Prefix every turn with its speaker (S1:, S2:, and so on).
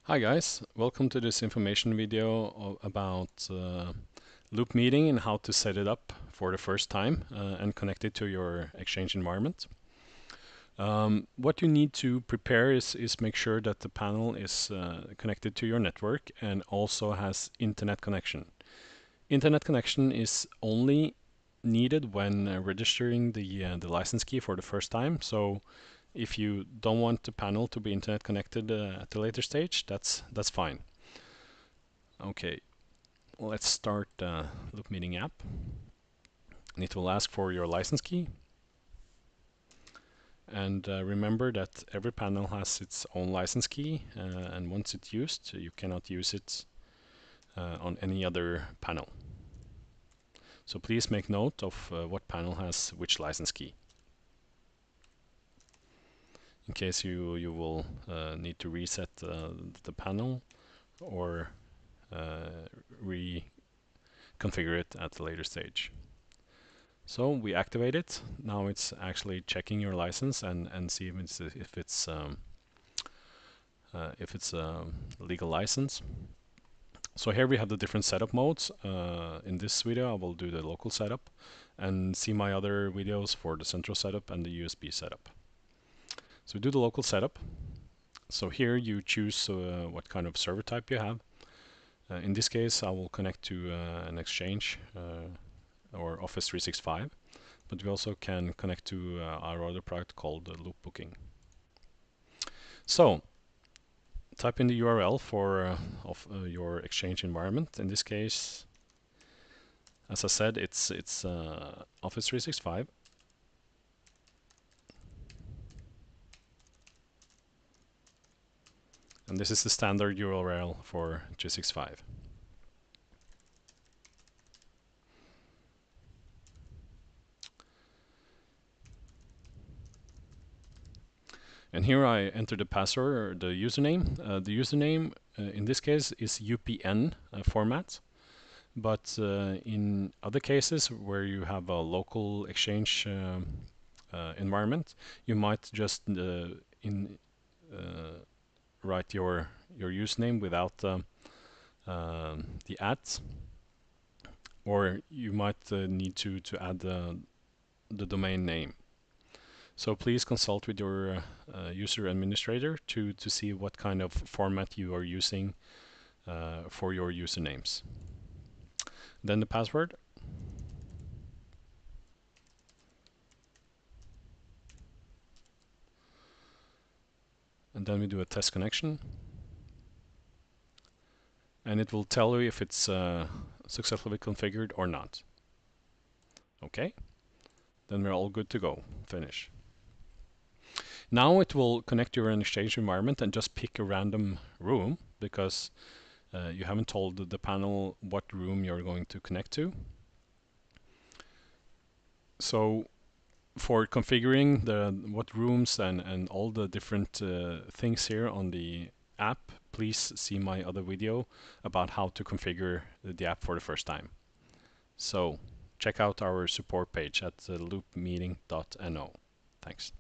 S1: Hi guys, welcome to this information video about Loop Meeting and how to set it up for the first time and connect it to your Exchange environment. What you need to prepare is make sure that the panel is connected to your network and also has internet connection. Internet connection is only needed when registering the license key for the first time. So if you don't want the panel to be internet connected at a later stage, that's fine. Okay, let's start the Loop Meeting app. And it will ask for your license key. And remember that every panel has its own license key, and once it's used, you cannot use it on any other panel. So please make note of what panel has which license key, in case you will need to reset the panel or reconfigure it at a later stage. So we activate it. Now it's actually checking your license and see if it's a legal license. So here we have the different setup modes. In this video I will do the local setup and see my other videos for the central setup and the USB setup. So we do the local setup. So here you choose what kind of server type you have. In this case I will connect to an Exchange or Office 365, but we also can connect to our other product called Loop Booking. So type in the URL for your Exchange environment. In this case, as I said, it's Office 365. And this is the standard URL for 365. And here I enter the password or the username. The username in this case is UPN format. But in other cases where you have a local Exchange environment, you might just write your username without the @ or you might need to add the domain name. So please consult with your user administrator to see what kind of format you are using for your usernames. Then the password. And then we do a test connection. And it will tell you if it's successfully configured or not. Okay, then we're all good to go. Finish. Now it will connect your Exchange environment and just pick a random room because you haven't told the panel what room you're going to connect to. So for configuring what rooms and all the different things here on the app, please see my other video about how to configure the app for the first time. So check out our support page at loopmeeting.no. Thanks.